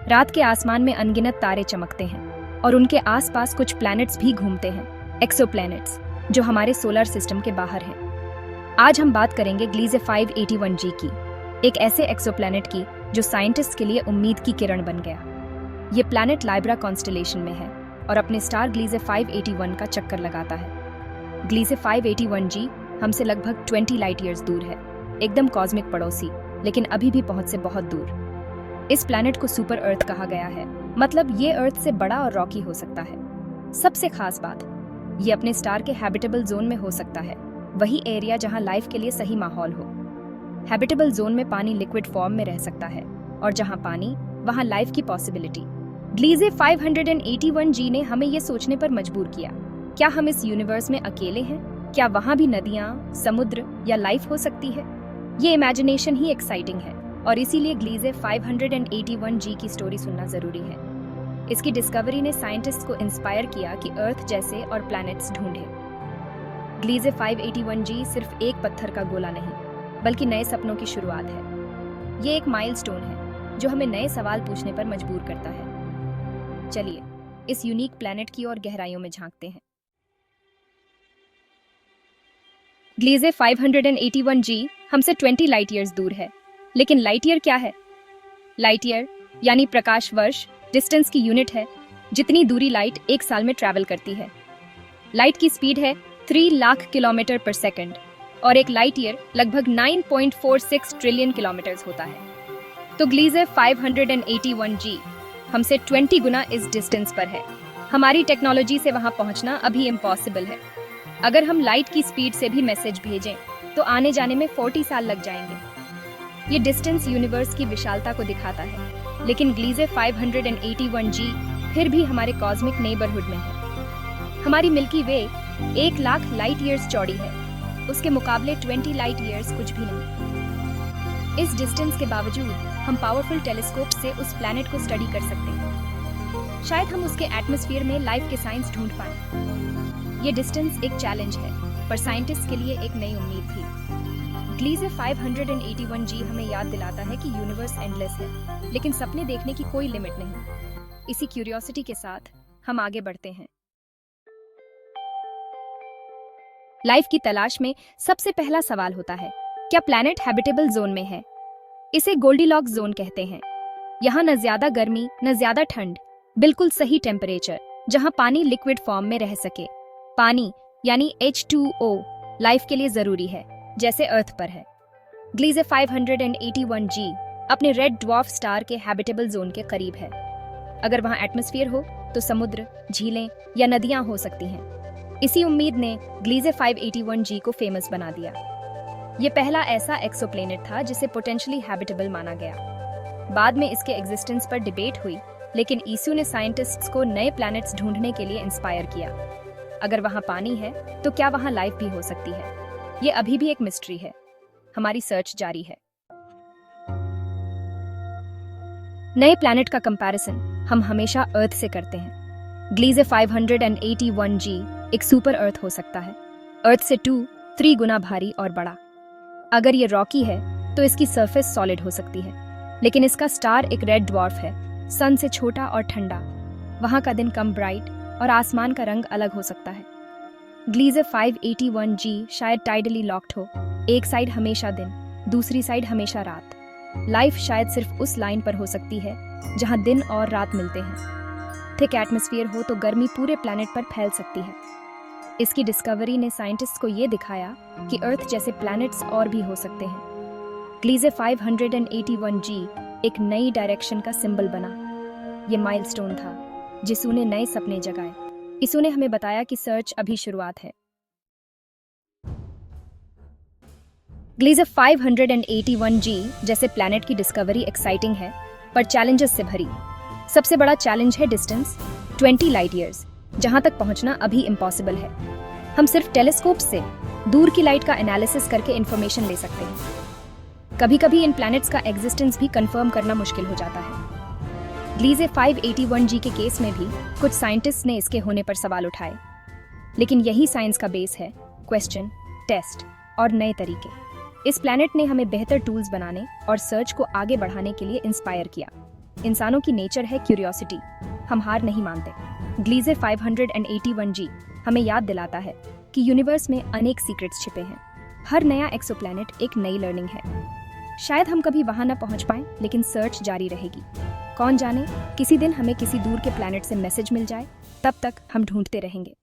रात के आसमान में अनगिनत तारे चमकते हैं और उनके आसपास कुछ प्लैनेट्स भी घूमते हैं, एक्सोप्लैनेट्स, जो हमारे सोलर सिस्टम के बाहर हैं। आज हम बात करेंगे ग्लीजे 581g की, एक ऐसे एक्सोप्लैनेट की जो साइंटिस्ट के लिए उम्मीद की किरण बन गया। ये प्लैनेट लाइब्रा कॉन्स्टेलेशन में है और अपने स्टार ग्लीजे 581 का चक्कर लगाता है। ग्लीजे 581g हमसे लगभग 20 लाइट ईयर्स दूर है, एकदम कॉस्मिक पड़ोसी, लेकिन अभी भी पहुंच से बहुत दूर। इस प्लैनेट को सुपर अर्थ कहा गया है, मतलब ये अर्थ से बड़ा और रॉकी हो सकता है। सबसे खास बात, ये अपने स्टार के हैबिटेबल जोन में हो सकता है, वही एरिया जहां लाइफ के लिए सही माहौल हो। हैबिटेबल जोन में पानी लिक्विड फॉर्म में रह सकता है और जहां पानी वहां लाइफ की पॉसिबिलिटी। ग्लीजे 581g ने हमें ये सोचने पर मजबूर किया, क्या हम इस यूनिवर्स में अकेले हैं? क्या वहां भी नदियां, समुद्र या लाइफ हो सकती है? ये इमेजिनेशन ही एक्साइटिंग है और इसीलिए ग्लीजे 581g की स्टोरी सुनना जरूरी है। इसकी डिस्कवरी ने साइंटिस्ट को इंस्पायर किया कि अर्थ जैसे और प्लैनेट्स ढूंढे। ग्लीजे 581g सिर्फ एक पत्थर का गोला नहीं, बल्कि नए सपनों की शुरुआत है। ये एक माइलस्टोन है जो हमें नए सवाल पूछने पर मजबूर करता है। चलिए इस यूनिक प्लैनेट की और गहराइयों में झांकते हैं। ग्लीजे 581g हमसे 20 लाइट ईयर्स दूर है, लेकिन लाइट ईयर क्या है? लाइट ईयर यानी प्रकाश वर्ष डिस्टेंस की यूनिट है, जितनी दूरी लाइट एक साल में ट्रैवल करती है। लाइट की स्पीड है 3 लाख किलोमीटर पर सेकंड और एक लाइट ईयर लगभग 9.46 ट्रिलियन किलोमीटर्स होता है। तो ग्लीजे 581g हमसे 20 गुना इस डिस्टेंस पर है। हमारी टेक्नोलॉजी से वहां पहुंचना अभी इम्पॉसिबल है। अगर हम लाइट की स्पीड से भी मैसेज भेजें तो आने जाने में 40 साल लग जाएंगे। ये डिस्टेंस यूनिवर्स की विशालता को दिखाता है, लेकिन ग्लीजे 581g फिर भी हमारे कॉस्मिक नेबरहुड में है। हमारी मिल्की वे 1 लाख लाइट ईयर्स चौड़ी है, उसके मुकाबले 20 लाइट ईयर्स कुछ भी नहीं। इस डिस्टेंस के बावजूद हम पावरफुल टेलीस्कोप से उस प्लैनेट को स्टडी कर सकते हैं। शायद हम उसके एटमॉस्फेयर में लाइफ के साइंस ढूंढ पाएं। ये डिस्टेंस एक चैलेंज है, पर साइंटिस्ट के लिए एक नई उम्मीद थी। ग्लीजे 581g हमें याद दिलाता है कि यूनिवर्स एंडलेस है, लेकिन सपने देखने की कोई लिमिट नहीं। इसी क्यूरियोसिटी के साथ हम आगे बढ़ते हैं। लाइफ की तलाश में सबसे पहला सवाल होता है, क्या प्लैनेट हैबिटेबल जोन में है? इसे गोल्डीलॉक्स जोन कहते हैं। यहाँ न ज्यादा गर्मी न ज्यादा ठंड, बिल्कुल सही टेम्परेचर, जहाँ पानी लिक्विड फॉर्म में रह सके। पानी यानी H2O लाइफ के लिए जरूरी है, जैसे अर्थ पर है। ग्लीजे 581g अपने रेड ड्वार्फ स्टार के हैबिटेबल जोन के करीब है। अगर वहां एटमॉस्फेयर हो तो समुद्र, झीलें या नदियां हो सकती हैं। इसी उम्मीद ने ग्लीजे 581g को फेमस बना दिया। ये पहला ऐसा एक्सोप्लैनेट था जिसे पोटेंशियली हैबिटेबल माना गया। बाद में इसके एग्जिस्टेंस पर डिबेट हुई, लेकिन ईसू ने साइंटिस्ट्स को नए प्लैनेट्स ढूंढने के लिए इंस्पायर किया। अगर वहां पानी है तो क्या वहां लाइफ भी हो सकती है? ये अभी भी एक मिस्ट्री है। हमारी सर्च जारी है। नए प्लैनेट का कंपैरिजन हम हमेशा अर्थ से करते हैं। ग्लीजे 581g एक सुपर अर्थ हो सकता है, अर्थ से 2-3 गुना भारी और बड़ा। अगर ये रॉकी है तो इसकी सरफेस सॉलिड हो सकती है, लेकिन इसका स्टार एक रेड ड्वार्फ है, सन से छोटा और ठंडा। वहां का दिन कम ब्राइट और आसमान का रंग अलग हो सकता है। ग्लीजे 581g शायद टाइडली लॉक्ड हो, एक साइड हमेशा दिन, दूसरी साइड हमेशा रात। लाइफ शायद सिर्फ उस लाइन पर हो सकती है जहां दिन और रात मिलते हैं। थिक एटमॉस्फेयर हो तो गर्मी पूरे प्लैनेट पर फैल सकती है। इसकी डिस्कवरी ने साइंटिस्ट को ये दिखाया कि अर्थ जैसे प्लैनेट्स और भी हो सकते हैं। ग्लीजे 581g एक नई डायरेक्शन का सिंबल बना। ये माइलस्टोन था जिसू ने नए सपने जगाए। इसू ने हमें बताया कि सर्च अभी शुरुआत है। ग्लीजे 581g जैसे प्लैनेट की डिस्कवरी एक्साइटिंग है, पर चैलेंजेस से भरी। सबसे बड़ा चैलेंज है डिस्टेंस, 20 लाइट ईयर्स, जहां तक पहुंचना अभी इम्पॉसिबल है। हम सिर्फ टेलीस्कोप से दूर की लाइट का एनालिसिस करके इंफॉर्मेशन ले सकते हैं। कभी-कभी इन प्लैनेट्स का एग्जिस्टेंस भी कंफर्म करना मुश्किल हो जाता है। ग्लीजे 581g के केस में भी कुछ साइंटिस्ट ने इसके होने पर सवाल उठाए, लेकिन यही साइंस का बेस है, क्वेश्चन, टेस्ट और नए तरीके। इस प्लैनेट ने हमें बेहतर टूल्स बनाने और सर्च को आगे बढ़ाने के लिए इंस्पायर किया। इंसानों की नेचर है क्यूरियोसिटी। हम हार नहीं मानते। ग्लीजे 581G हमें याद दिलाता है कि यूनिवर्स में अनेक सीक्रेट्स छिपे हैं। हर नया एक्सोप्लैनेट एक नई लर्निंग है। शायद हम कभी वहां न पहुंच पाएं, लेकिन सर्च जारी रहेगी। कौन जाने, किसी दिन हमें किसी दूर के प्लैनेट से मैसेज मिल जाए। तब तक हम ढूंढते रहेंगे।